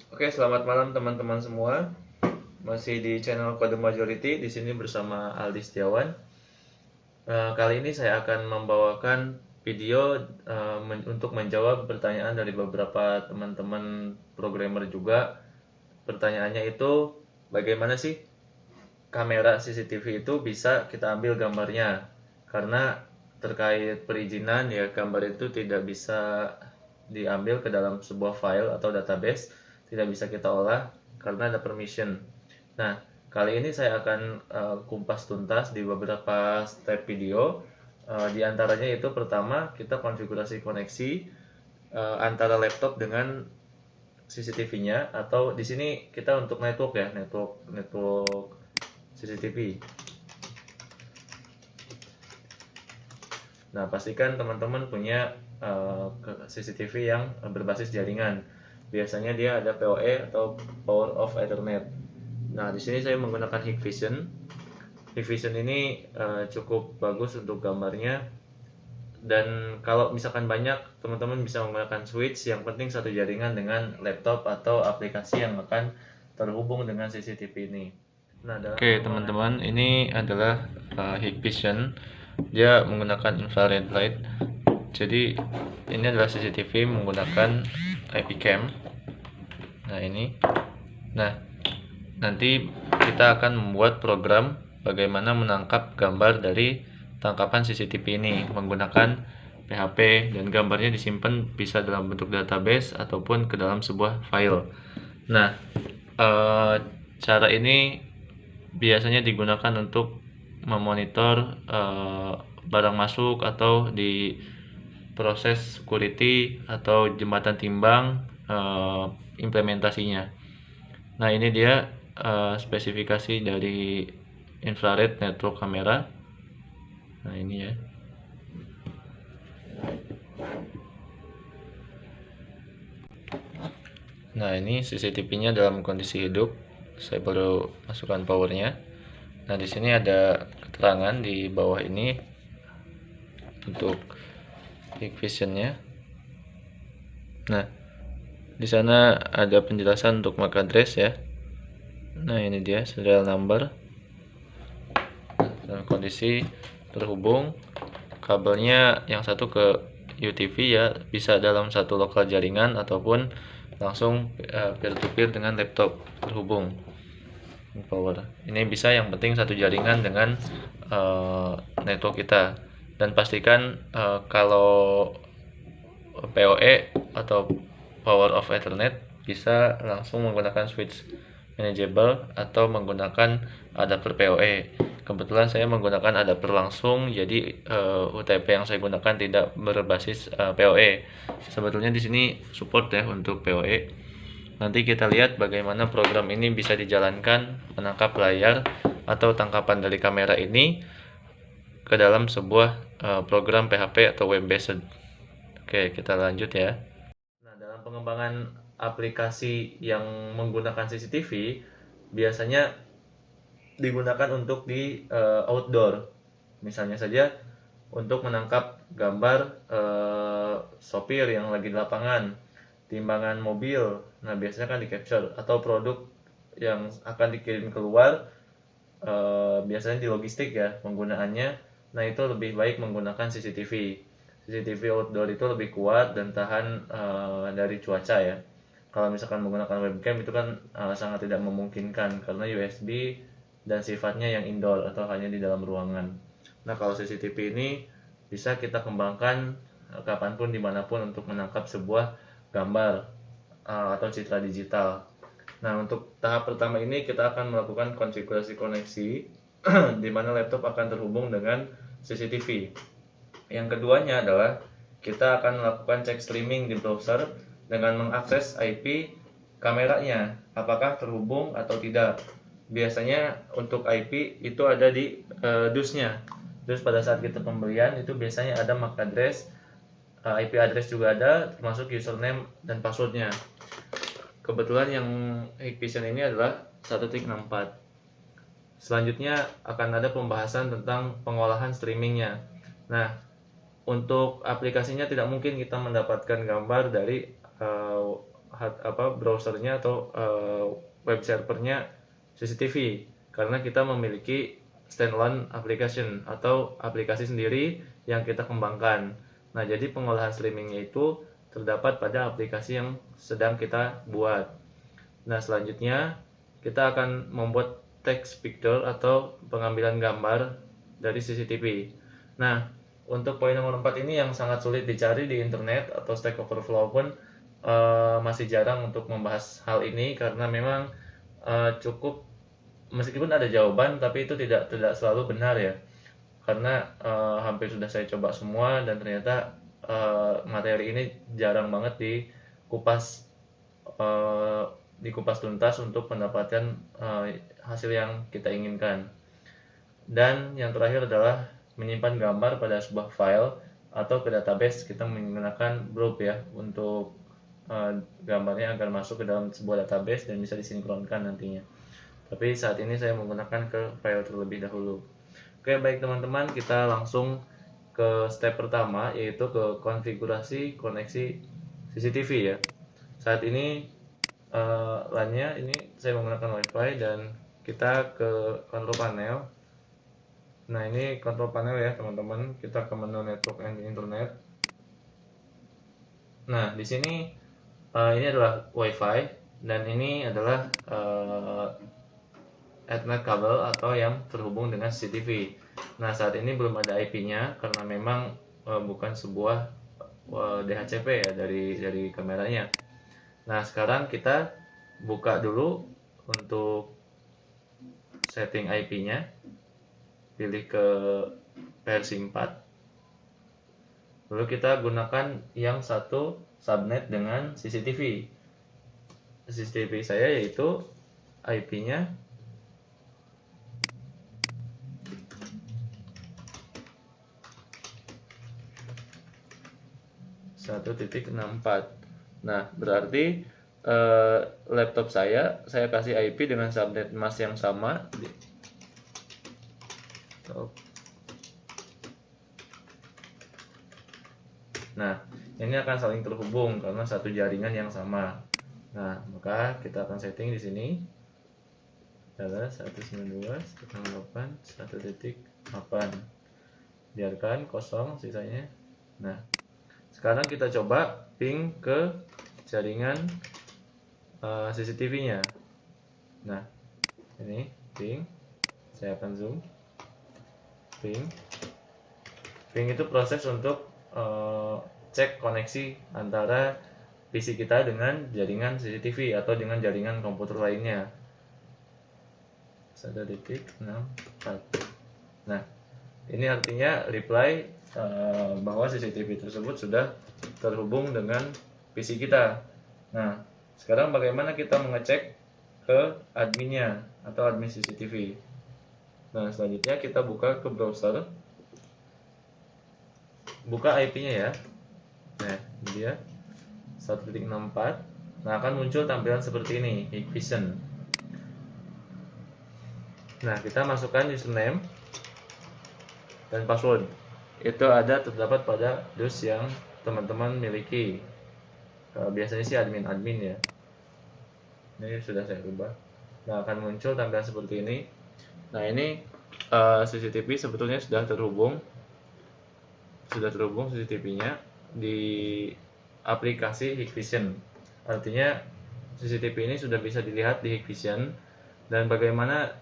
Oke, selamat malam teman-teman semua. Masih di channel Kode Majority, di sini bersama Aldi Setiawan. Kali ini saya akan membawakan video untuk menjawab pertanyaan dari beberapa teman-teman programmer juga. Pertanyaannya itu, bagaimana sih kamera CCTV itu bisa kita ambil gambarnya? Karena terkait perizinan ya, gambar itu tidak bisa diambil ke dalam sebuah file atau database, tidak bisa kita olah karena ada permission. Nah, kali ini saya akan kumpas tuntas di beberapa step video. Di antaranya itu pertama kita konfigurasi koneksi antara laptop dengan CCTV-nya, atau di sini kita untuk network ya, network CCTV. Nah, pastikan teman-teman punya CCTV yang berbasis jaringan. Biasanya dia ada PoE atau Power of Ethernet. Nah, di sini saya menggunakan Hikvision. Hikvision ini cukup bagus untuk gambarnya. Dan kalau misalkan banyak, teman-teman bisa menggunakan switch. Yang penting satu jaringan dengan laptop atau aplikasi yang akan terhubung dengan CCTV ini. Nah, Oke, teman-teman, ini adalah Hikvision. Dia menggunakan infrared light. Jadi ini adalah CCTV menggunakan IP cam. Nah, ini. Nah, nanti kita akan membuat program bagaimana menangkap gambar dari tangkapan CCTV ini menggunakan PHP, dan gambarnya disimpan bisa dalam bentuk database ataupun ke dalam sebuah file. Nah, cara ini biasanya digunakan untuk memonitor barang masuk atau di proses security atau jembatan timbang implementasinya. Nah, ini dia spesifikasi dari infrared network kamera. Nah, ini ya. Nah, ini CCTV-nya dalam kondisi hidup. Saya baru masukkan powernya. Nah, di sini ada keterangan di bawah ini untuk Hikvision-nya. Nah, di sana ada penjelasan untuk MAC address ya. Nah, ini dia serial number. Dalam kondisi terhubung, kabelnya yang satu ke UTV ya, bisa dalam satu lokal jaringan ataupun langsung peer-to-peer dengan laptop terhubung power. Ini bisa, yang penting satu jaringan dengan network kita. Dan pastikan kalau PoE atau Power of Ethernet bisa langsung menggunakan switch manageable atau menggunakan adapter PoE. Kebetulan saya menggunakan adapter langsung, jadi UTP yang saya gunakan tidak berbasis PoE. Sebetulnya di sini support ya untuk PoE. Nanti kita lihat bagaimana program ini bisa dijalankan menangkap layar atau tangkapan dari kamera ini ke dalam sebuah program PHP atau web based. Oke, kita lanjut ya. Nah, dalam pengembangan aplikasi yang menggunakan CCTV, biasanya digunakan untuk di outdoor. Misalnya saja untuk menangkap gambar sopir yang lagi di lapangan, timbangan mobil. Nah, biasanya kan di capture, atau produk yang akan dikirim keluar, biasanya di logistik ya penggunaannya. Nah, itu lebih baik menggunakan CCTV. CCTV outdoor itu lebih kuat dan tahan dari cuaca ya. Kalau misalkan menggunakan webcam itu kan sangat tidak memungkinkan karena USB dan sifatnya yang indoor atau hanya di dalam ruangan. Nah, kalau CCTV ini bisa kita kembangkan kapanpun dimanapun untuk menangkap sebuah gambar atau citra digital. Nah, untuk tahap pertama ini kita akan melakukan konfigurasi koneksi di mana laptop akan terhubung dengan CCTV. Yang keduanya adalah kita akan melakukan cek streaming di browser dengan mengakses IP kameranya, apakah terhubung atau tidak. Biasanya untuk IP itu ada di DUS-nya. Terus pada saat kita pembelian itu biasanya ada MAC address, IP address juga ada, termasuk username dan passwordnya. Kebetulan yang Hikvision ini adalah 1.64. Selanjutnya akan ada pembahasan tentang pengolahan streamingnya. Nah, untuk aplikasinya tidak mungkin kita mendapatkan gambar dari browsernya atau web servernya CCTV, karena kita memiliki standalone application atau aplikasi sendiri yang kita kembangkan. Nah, jadi pengolahan streamingnya itu terdapat pada aplikasi yang sedang kita buat. Nah, selanjutnya kita akan membuat text picture atau pengambilan gambar dari CCTV. Nah, untuk poin nomor 4 ini yang sangat sulit dicari di internet atau Stack Overflow pun masih jarang untuk membahas hal ini, karena memang cukup, meskipun ada jawaban tapi itu tidak selalu benar ya, karena hampir sudah saya coba semua dan ternyata materi ini jarang banget dikupas tuntas untuk mendapatkan hasil yang kita inginkan. Dan yang terakhir adalah menyimpan gambar pada sebuah file atau ke database. Kita menggunakan Blob ya untuk gambarnya agar masuk ke dalam sebuah database dan bisa disinkronkan nantinya. Tapi saat ini saya menggunakan ke file terlebih dahulu. Oke, baik teman-teman, kita langsung ke step pertama, yaitu ke konfigurasi koneksi CCTV ya. Saat ini LAN-nya ini saya menggunakan WiFi dan kita ke control panel. Nah, ini control panel ya teman-teman. Kita ke menu network and internet. Nah, di sini ini adalah WiFi dan ini adalah Ethernet kabel atau yang terhubung dengan CCTV. Nah, saat ini belum ada IP-nya karena memang bukan sebuah DHCP ya dari kameranya. Nah, sekarang kita buka dulu untuk setting IP-nya. Pilih ke versi 4. Lalu kita gunakan yang satu subnet dengan CCTV. CCTV saya yaitu IP-nya 1.64. Nah, berarti laptop saya kasih IP dengan subnet mask yang sama. Nah, ini akan saling terhubung karena satu jaringan yang sama. Nah, maka kita akan setting di sini adalah 192.168. Biarkan kosong sisanya. Nah, sekarang kita coba ping ke jaringan CCTV-nya. Nah, ini ping. Saya akan zoom. Ping itu proses untuk cek koneksi antara PC kita dengan jaringan CCTV atau dengan jaringan komputer lainnya. 1.64. Nah, ini artinya reply bahwa CCTV tersebut sudah terhubung dengan PC kita. Nah, sekarang bagaimana kita mengecek ke adminnya atau admin CCTV? Nah, selanjutnya kita buka ke browser, buka IP-nya ya. Nah, ini dia 1.64. Nah, akan muncul tampilan seperti ini, Hikvision. Nah, kita masukkan username dan password. Itu terdapat pada dus yang teman-teman miliki. Biasanya sih admin ya. Ini sudah saya ubah. Nah, akan muncul tampilan seperti ini. Nah, ini CCTV sebetulnya sudah terhubung CCTV-nya di aplikasi Hikvision. Artinya CCTV ini sudah bisa dilihat di Hikvision. Dan bagaimana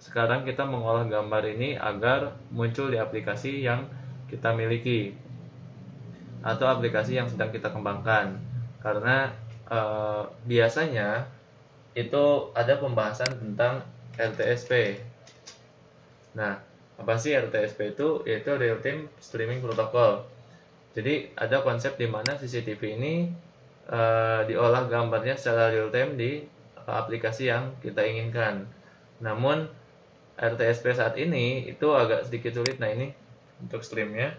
sekarang kita mengolah gambar ini agar muncul di aplikasi yang kita miliki atau aplikasi yang sedang kita kembangkan. Karena biasanya itu ada pembahasan tentang RTSP. Nah, apa sih RTSP itu? Yaitu Real Time Streaming Protocol. Jadi ada konsep di mana CCTV ini diolah gambarnya secara real time di aplikasi yang kita inginkan. Namun RTSP saat ini itu agak sedikit sulit. Nah, ini untuk streamnya.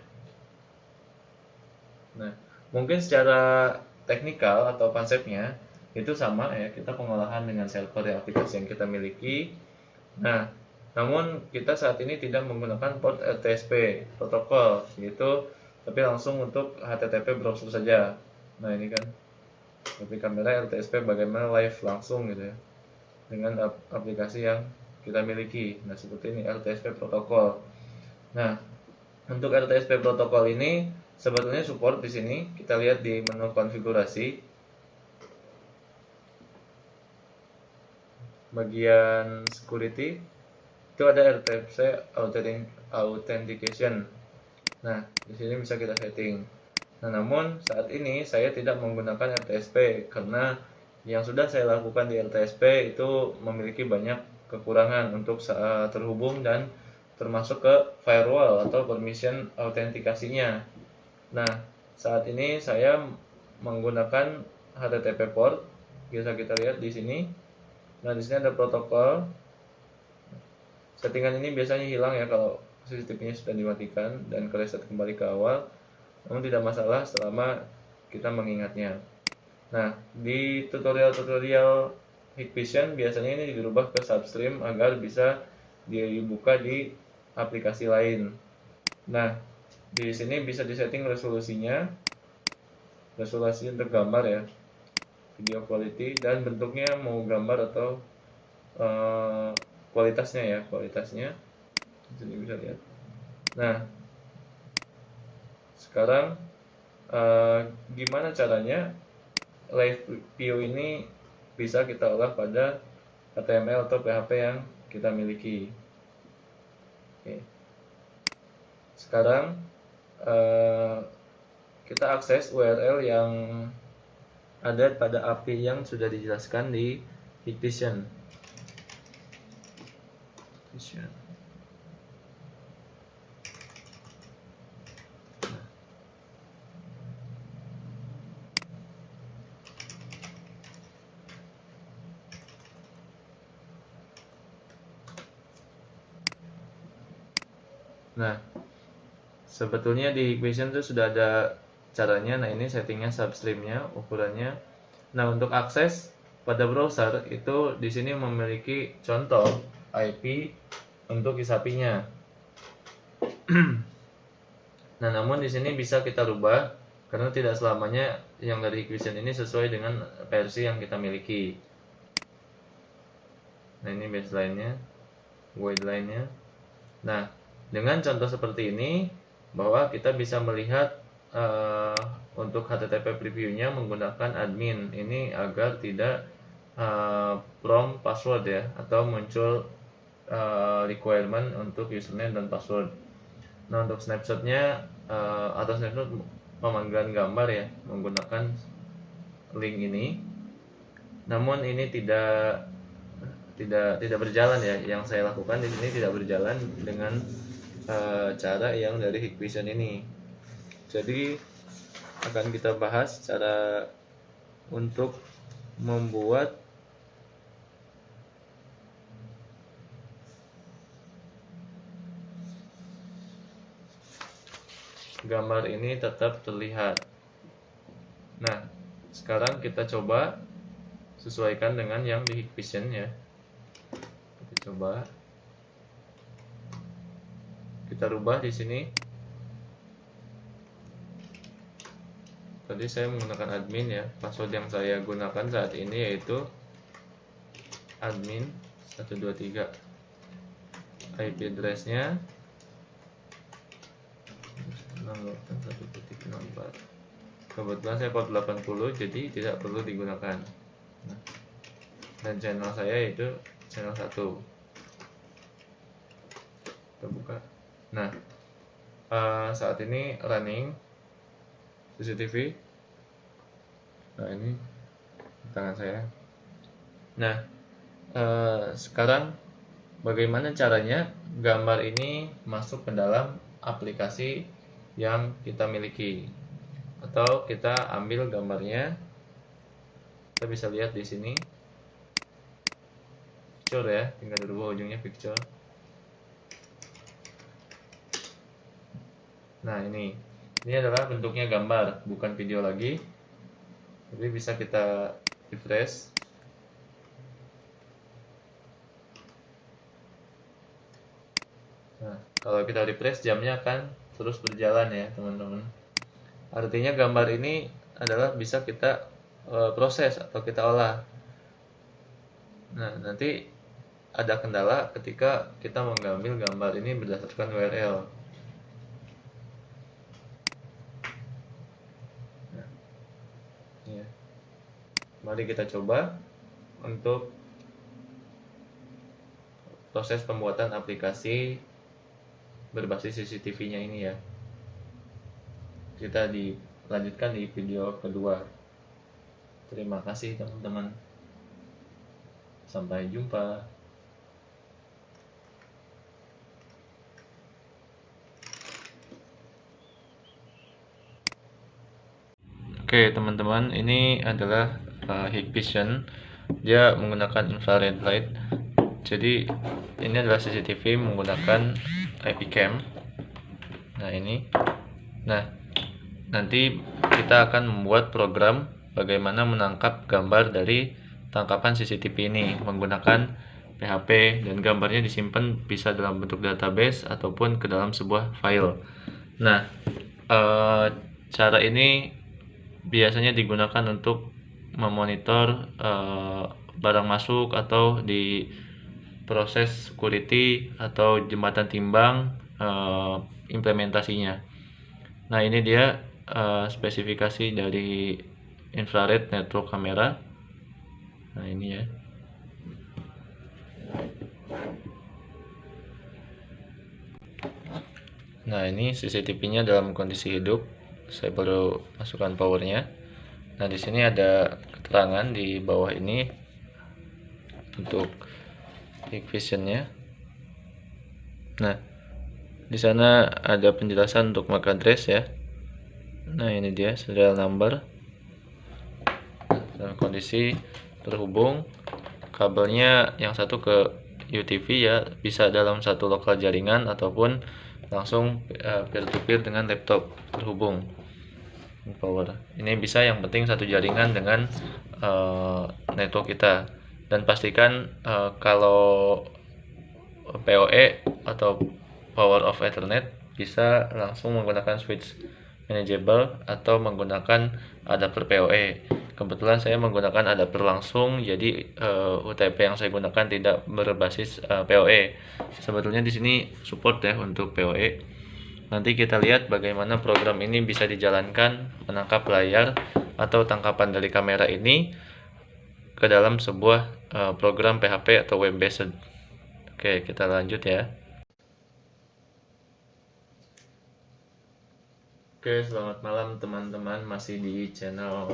Nah, mungkin secara teknikal atau konsepnya itu sama ya, kita pengolahan dengan server di aplikasi yang kita miliki. Nah, namun kita saat ini tidak menggunakan port RTSP protokol gitu, tapi langsung untuk HTTP browser saja. Nah, ini kan Tapi kamera LTSP bagaimana live langsung gitu ya, dengan aplikasi yang kita miliki. Nah, seperti ini LTSP protokol. Nah, untuk LTSP protokol ini sebetulnya support di sini. Kita lihat di menu konfigurasi. Bagian security itu ada RTSP authentication. Nah, di sini bisa kita setting. Nah, namun saat ini saya tidak menggunakan RTSP karena yang sudah saya lakukan di RTSP itu memiliki banyak kekurangan untuk saat terhubung dan termasuk ke firewall atau permission autentikasinya. Nah, saat ini saya menggunakan HTTP port. Bisa kita lihat di sini. Nah, di sini ada protokol. Settingan ini biasanya hilang ya kalau CCTV-nya sudah dimatikan dan reset kembali ke awal. Namun tidak masalah selama kita mengingatnya. Nah, di tutorial-tutorial Hikvision biasanya ini dirubah ke substream agar bisa dibuka di aplikasi lain. Nah, di sini bisa disetting resolusinya, resolusi untuk gambar ya, video quality, dan bentuknya mau gambar atau kualitasnya ya, kualitasnya. Di sini bisa lihat. Nah, sekarang gimana caranya live view ini bisa kita olah pada HTML atau PHP yang kita miliki. Oke. Sekarang kita akses URL yang ada pada API yang sudah dijelaskan di Hikvision. Nah, sebetulnya di Hikvision itu sudah ada caranya. Nah, ini settingnya substreamnya, ukurannya. Nah, untuk akses pada browser itu di sini memiliki contoh IP untuk ISAPI-nya. Nah, namun di sini bisa kita rubah karena tidak selamanya yang dari Hikvision ini sesuai dengan versi yang kita miliki. Nah, ini baseline-nya, guideline-nya. Nah, dengan contoh seperti ini, bahwa kita bisa melihat untuk HTTP preview-nya menggunakan admin ini agar tidak prompt password ya, atau muncul requirement untuk username dan password. Nah, untuk snapshot-nya atau snapshot pemanggilan gambar ya menggunakan link ini. Namun ini tidak berjalan ya, yang saya lakukan di sini tidak berjalan dengan cara yang dari Hikvision ini. Jadi akan kita bahas cara untuk membuat gambar ini tetap terlihat. Nah, sekarang kita coba sesuaikan dengan yang di Hikvision ya. Kita coba, kita rubah di sini. Tadi saya menggunakan admin ya. Password yang saya gunakan saat ini yaitu admin 123. IP address-nya 1.04. Kebetulan saya port 80 jadi tidak perlu digunakan. Nah, dan channel saya yaitu channel 1. Kita buka. Nah, saat ini running CCTV. Nah, ini tangan saya. Nah, sekarang bagaimana caranya gambar ini masuk ke dalam aplikasi yang kita miliki, atau kita ambil gambarnya. Kita bisa lihat di sini picture ya, tinggal dirubah ujungnya picture. Nah, ini adalah bentuknya gambar, bukan video lagi. Jadi bisa kita refresh. Nah, kalau kita refresh jamnya akan terus berjalan ya teman-teman. Artinya gambar ini adalah bisa kita proses atau kita olah. Nah, nanti ada kendala ketika kita mengambil gambar ini berdasarkan URL. Nah, ya. Mari kita coba untuk proses pembuatan aplikasi berbasis CCTV-nya ini ya. Kita dilanjutkan di video kedua. Terima kasih teman-teman. Sampai jumpa. Oke teman-teman, ini adalah Hikvision. Dia menggunakan infrared light. Jadi ini adalah CCTV menggunakan IP cam. Nah ini. Nah, nanti kita akan membuat program bagaimana menangkap gambar dari tangkapan CCTV ini menggunakan PHP, dan gambarnya disimpan bisa dalam bentuk database ataupun ke dalam sebuah file. Nah, cara ini biasanya digunakan untuk memonitor barang masuk atau di proses security atau jembatan timbang implementasinya. Nah, ini dia spesifikasi dari infrared network kamera. Nah, ini ya. Nah, ini CCTV-nya dalam kondisi hidup. Saya baru masukkan powernya. Nah, di sini ada keterangan di bawah ini untuk Hikvision-nya. Nah, di sana ada penjelasan untuk MAC address ya. Nah, ini dia serial number. Dalam kondisi terhubung, kabelnya yang satu ke UTV ya, bisa dalam satu lokal jaringan ataupun langsung peer to peer dengan laptop terhubung power. Ini bisa, yang penting satu jaringan dengan network kita, dan pastikan kalau PoE atau power of Ethernet bisa langsung menggunakan switch manageable atau menggunakan adapter PoE. Kebetulan saya menggunakan adapter langsung, jadi UTP yang saya gunakan tidak berbasis PoE. Sebetulnya di sini support ya untuk PoE. Nanti kita lihat bagaimana program ini bisa dijalankan menangkap layar atau tangkapan dari kamera ini ke dalam sebuah program PHP atau web based. Oke, kita lanjut ya. Oke, selamat malam teman-teman. Masih di channel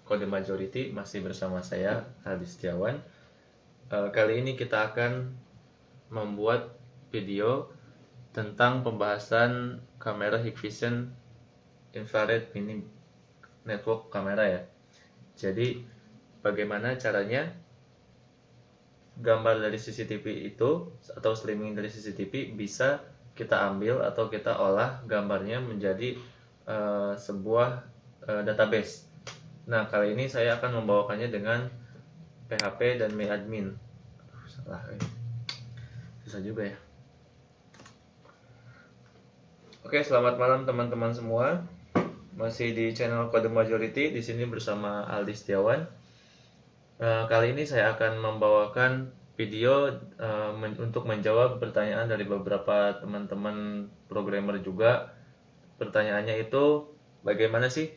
Kode Majority, masih bersama saya Aldi Setiawan. Kali ini kita akan membuat video tentang pembahasan kamera Hikvision infrared mini network kamera ya. Jadi bagaimana caranya gambar dari CCTV itu atau streaming dari CCTV bisa kita ambil atau kita olah gambarnya menjadi sebuah database. Nah, kali ini saya akan membawakannya dengan PHP dan MyAdmin. Salah, susah juga ya. Oke, selamat malam teman-teman semua. Masih di channel Kode Majority, di sini bersama Aldi Setiawan. Kali ini saya akan membawakan video untuk menjawab pertanyaan dari beberapa teman-teman programmer juga. Pertanyaannya itu, bagaimana sih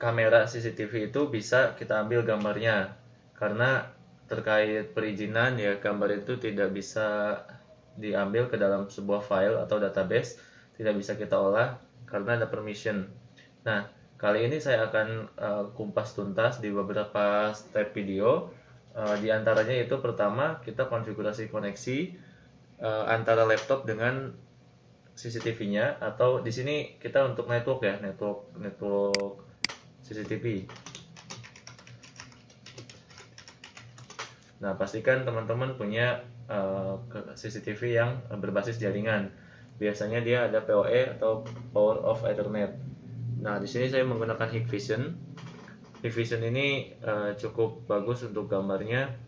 kamera CCTV itu bisa kita ambil gambarnya? Karena terkait perizinan ya, gambar itu tidak bisa diambil ke dalam sebuah file atau database, tidak bisa kita olah karena ada permission. Nah, kali ini saya akan kumpas tuntas di beberapa step video. Di antaranya itu pertama, kita konfigurasi koneksi antara laptop dengan CCTV-nya, atau di sini kita untuk network ya, network CCTV. Nah, pastikan teman-teman punya CCTV yang berbasis jaringan. Biasanya dia ada PoE atau Power of Ethernet. Nah, di sini saya menggunakan Hikvision. Hikvision ini cukup bagus untuk gambarnya.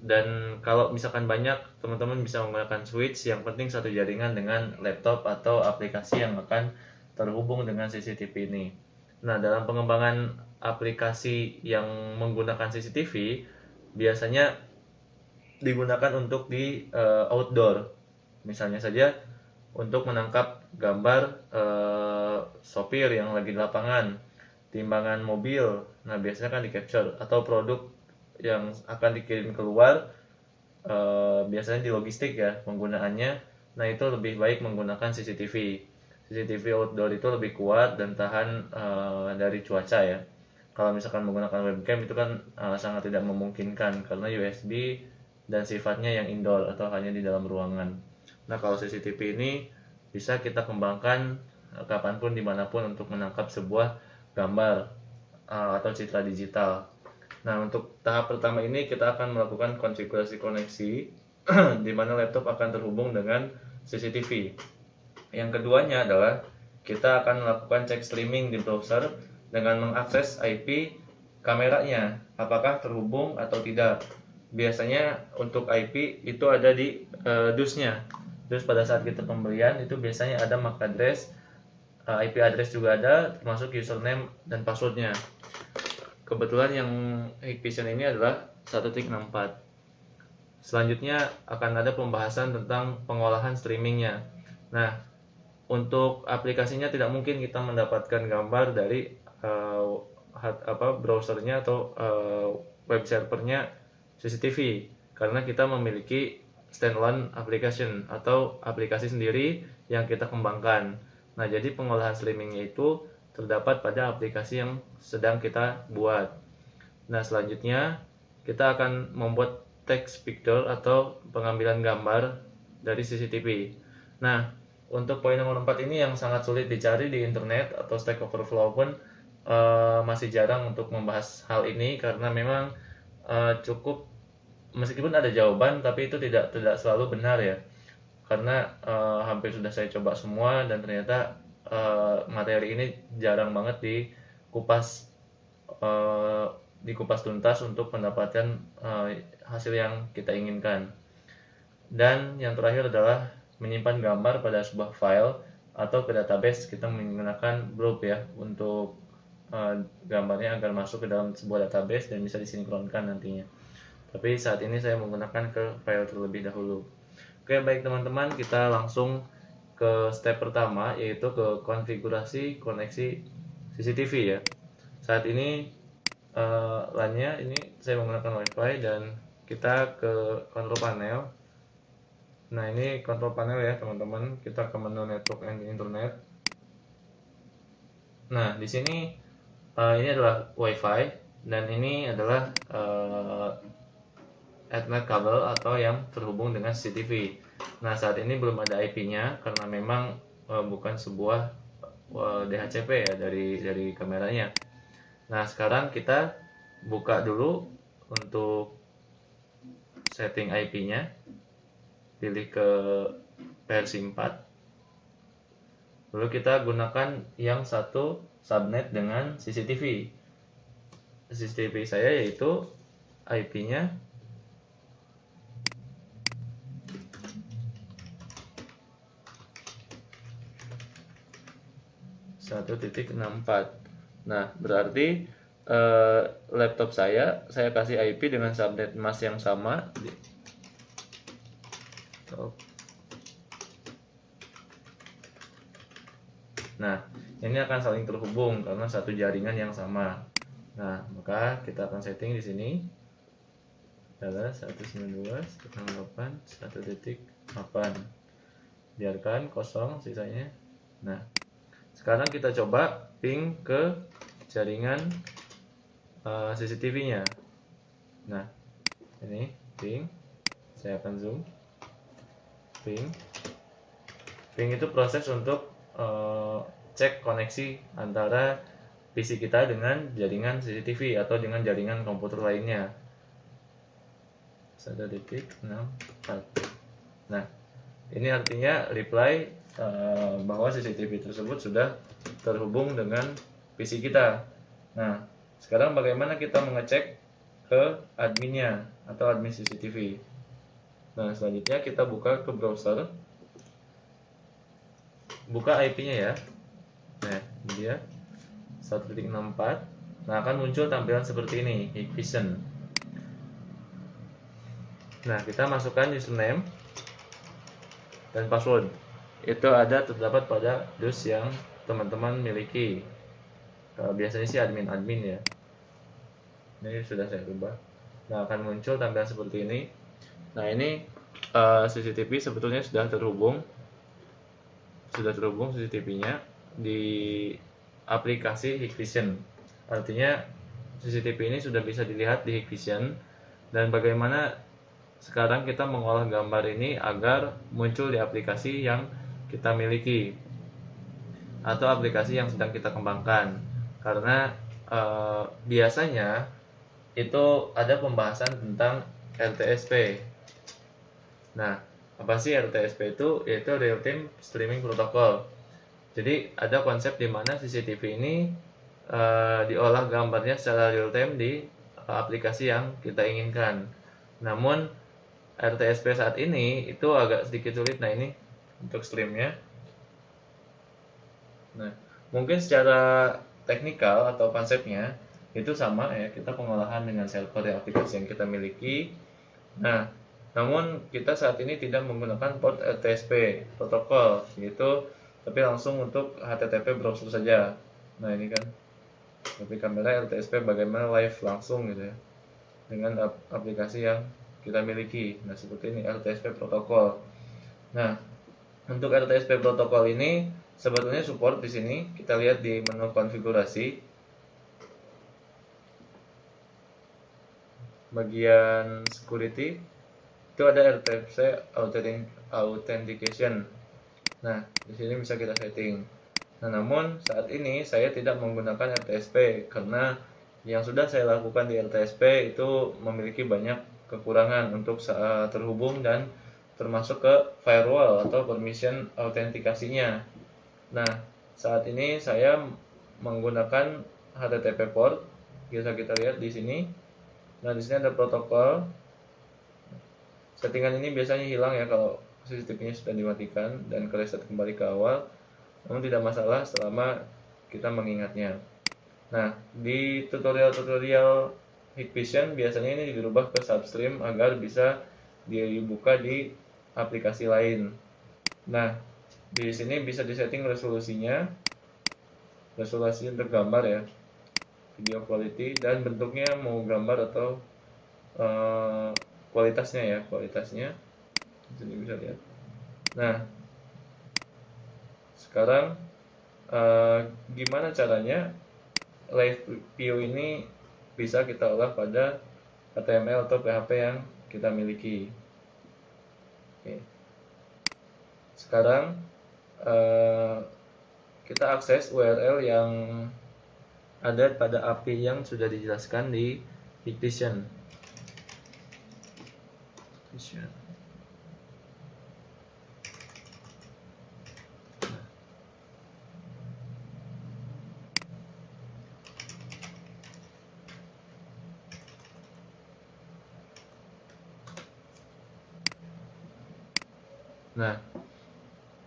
Dan kalau misalkan banyak, teman-teman bisa menggunakan switch. Yang penting satu jaringan dengan laptop atau aplikasi yang akan terhubung dengan CCTV ini. Nah, dalam pengembangan aplikasi yang menggunakan CCTV biasanya digunakan untuk di outdoor. Misalnya saja untuk menangkap gambar sopir yang lagi di lapangan, timbangan mobil. Nah, biasanya kan di capture, atau produk yang akan dikirim keluar, biasanya di logistik ya penggunaannya. Nah, itu lebih baik menggunakan CCTV. CCTV outdoor itu lebih kuat dan tahan dari cuaca ya. Kalau misalkan menggunakan webcam itu kan sangat tidak memungkinkan karena USB dan sifatnya yang indoor atau hanya di dalam ruangan. Nah, kalau CCTV ini bisa kita kembangkan kapanpun dimanapun untuk menangkap sebuah gambar atau citra digital. Nah, untuk tahap pertama ini kita akan melakukan konfigurasi koneksi di mana laptop akan terhubung dengan CCTV. Yang keduanya adalah kita akan melakukan cek streaming di browser dengan mengakses IP kameranya, apakah terhubung atau tidak. Biasanya untuk IP itu ada di DUS-nya. Terus pada saat kita pembelian itu biasanya ada MAC address, IP address juga ada, termasuk username dan passwordnya. Kebetulan yang Hikvision ini adalah 1.64. Selanjutnya akan ada pembahasan tentang pengolahan streamingnya. Nah, untuk aplikasinya tidak mungkin kita mendapatkan gambar dari browsernya atau web servernya CCTV karena kita memiliki standalone application atau aplikasi sendiri yang kita kembangkan. Nah, jadi pengolahan streamingnya itu terdapat pada aplikasi yang sedang kita buat. Nah, selanjutnya kita akan membuat text picture atau pengambilan gambar dari CCTV. Nah, untuk poin nomor 4 ini yang sangat sulit dicari di internet atau Stack Overflow pun masih jarang untuk membahas hal ini karena memang cukup, meskipun ada jawaban tapi itu tidak selalu benar ya, karena hampir sudah saya coba semua dan ternyata materi ini jarang banget dikupas tuntas untuk mendapatkan hasil yang kita inginkan. Dan yang terakhir adalah menyimpan gambar pada sebuah file atau ke database. Kita menggunakan Blob ya untuk gambarnya agar masuk ke dalam sebuah database dan bisa disinkronkan nantinya. Tapi saat ini saya menggunakan ke file terlebih dahulu. Oke, baik teman-teman, kita langsung ke step pertama, yaitu ke konfigurasi koneksi CCTV ya. Saat ini LAN-nya ini saya menggunakan WiFi dan kita ke control panel. Nah, ini control panel ya teman-teman. Kita ke menu network and internet. Nah, di sini ini adalah WiFi dan ini adalah Ethernet kabel atau yang terhubung dengan CCTV. Nah, saat ini belum ada IP-nya karena memang bukan sebuah DHCP ya dari kameranya. Nah, sekarang kita buka dulu untuk setting IP-nya. Pilih ke versi 4. Lalu kita gunakan yang satu subnet dengan CCTV. CCTV saya yaitu IP-nya 1.64. Nah, berarti laptop saya kasih IP dengan subnet mask yang sama. Nah, ini akan saling terhubung karena satu jaringan yang sama. Nah, maka kita akan setting di sini adalah 192.168. Biarkan kosong sisanya. Nah, sekarang kita coba ping ke jaringan CCTV-nya. Nah, ini ping. Saya akan zoom. Ping itu proses untuk cek koneksi antara PC kita dengan jaringan CCTV atau dengan jaringan komputer lainnya. 1.64. Nah, ini artinya reply bahwa CCTV tersebut sudah terhubung dengan PC kita. Nah, sekarang bagaimana kita mengecek ke adminnya atau admin CCTV? Nah, selanjutnya kita buka ke browser, buka IP-nya ya. Nah, ini dia 1.64. Nah, akan muncul tampilan seperti ini, Hikvision. Nah, kita masukkan username dan password. Itu terdapat pada dus yang teman-teman miliki. Biasanya sih admin ya. Ini sudah saya ubah. Nah, akan muncul tampilan seperti ini. Nah, ini CCTV sebetulnya sudah terhubung CCTV-nya di aplikasi Hikvision. Artinya CCTV ini sudah bisa dilihat di Hikvision, dan bagaimana sekarang kita mengolah gambar ini agar muncul di aplikasi yang kita miliki atau aplikasi yang sedang kita kembangkan. Karena biasanya itu ada pembahasan tentang RTSP. Nah, apa sih RTSP itu? Yaitu Real Time Streaming Protocol. Jadi ada konsep di mana CCTV ini diolah gambarnya secara real time di aplikasi yang kita inginkan. Namun RTSP saat ini itu agak sedikit sulit. Nah, ini untuk streamnya. Nah, mungkin secara teknikal atau konsepnya itu sama ya, kita pengolahan dengan server yang aplikasi yang kita miliki. Nah, namun kita saat ini tidak menggunakan port RTSP protokol gitu, tapi langsung untuk HTTP browser saja. Nah, ini kan tapi kamera RTSP bagaimana live langsung gitu ya dengan aplikasi yang kita miliki. Nah, seperti ini RTSP protokol. Nah, untuk RTSP protokol ini sebetulnya support di sini. Kita lihat di menu konfigurasi. Bagian security itu ada RTSP authentication. Nah, di sini bisa kita setting. Nah, namun saat ini saya tidak menggunakan RTSP karena yang sudah saya lakukan di RTSP itu memiliki banyak kekurangan untuk terhubung dan termasuk ke firewall atau permission autentikasinya. Nah, saat ini saya menggunakan HTTP port. Bisa kita lihat di sini. Nah, di sini ada protokol. Settingan ini biasanya hilang ya kalau CCTV-nya sudah dimatikan dan reset kembali ke awal. Namun tidak masalah selama kita mengingatnya. Nah, di tutorial-tutorial Hikvision biasanya ini dirubah ke substream agar bisa dibuka di aplikasi lain. Nah, di sini bisa disetting resolusinya, resolusi untuk gambar ya, video quality, dan bentuknya mau gambar atau kualitasnya ya, kualitasnya. Di sini bisa lihat. Nah, sekarang gimana caranya live view ini bisa kita olah pada HTML atau PHP yang kita miliki. Oke. Sekarang kita akses URL yang ada pada API yang sudah dijelaskan di Hikvision. Nah,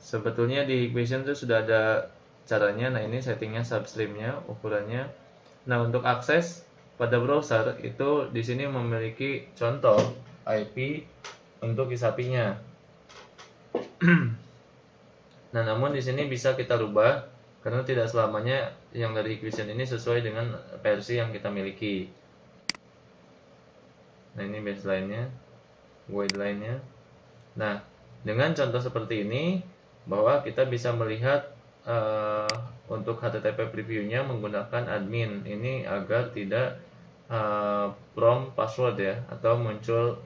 sebetulnya di Hikvision itu sudah ada caranya. Nah, ini settingnya substreamnya, ukurannya. Nah, untuk akses pada browser itu di sini memiliki contoh IP untuk ISAPI-nya. Nah, namun di sini bisa kita rubah karena tidak selamanya yang dari Hikvision ini sesuai dengan versi yang kita miliki. Nah, ini baseline-nya, guideline-nya. Nah, dengan contoh seperti ini, bahwa kita bisa melihat untuk HTTP preview-nya menggunakan admin ini agar tidak prompt password ya, atau muncul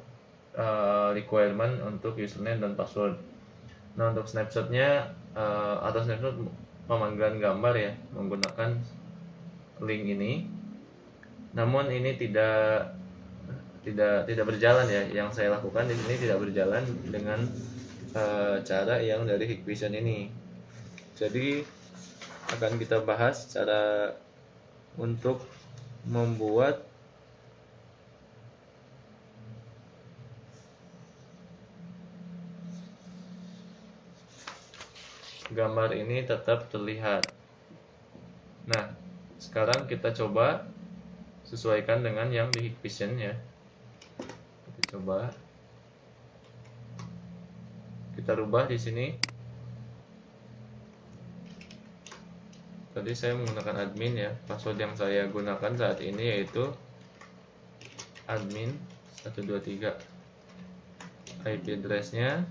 requirement untuk username dan password. Nah, untuk snapshot-nya atau snapshot pemanggilan gambar ya menggunakan link ini. Namun ini tidak berjalan ya, yang saya lakukan di sini tidak berjalan dengan cara yang dari Hikvision ini. Jadi akan kita bahas cara untuk membuat gambar ini tetap terlihat. Nah, sekarang kita coba sesuaikan dengan yang di Hikvision ya. Kita coba, kita rubah di sini. Tadi saya menggunakan admin ya. Password yang saya gunakan saat ini yaitu admin 123. IP address-nya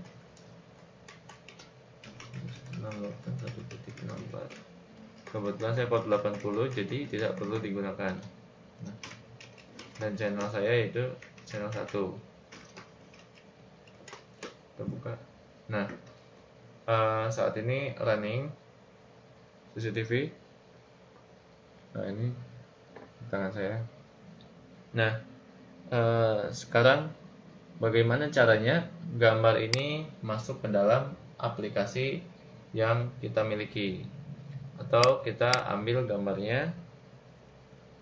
6.1.64. Kebetulan saya port 80, jadi tidak perlu digunakan. Dan channel saya yaitu channel 1. Kita buka. Nah, saat ini running CCTV. Nah, ini tangan saya. Nah, sekarang bagaimana caranya gambar ini masuk ke dalam aplikasi yang kita miliki, atau kita ambil gambarnya.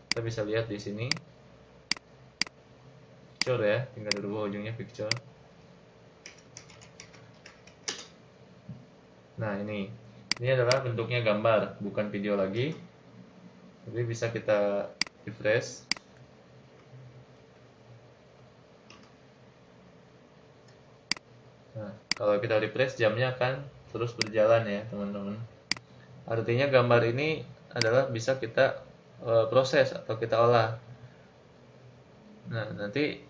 Kita bisa lihat di sini picture ya, tinggal dirubah ujungnya picture. Nah, ini adalah bentuknya gambar, bukan video lagi. Jadi bisa kita refresh. Nah, kalau kita refresh, jamnya akan terus berjalan ya teman-teman. Artinya gambar ini adalah bisa kita proses atau kita olah. Nah, nanti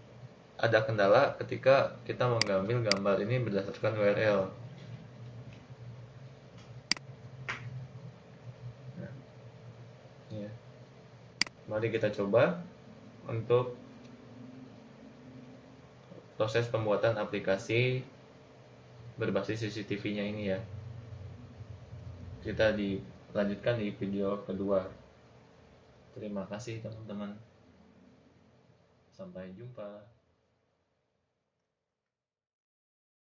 ada kendala ketika kita mengambil gambar ini berdasarkan URL. Nah, ya. Mari kita coba untuk proses pembuatan aplikasi berbasis CCTV-nya ini ya. Kita dilanjutkan di video kedua. Terima kasih teman-teman. Sampai jumpa.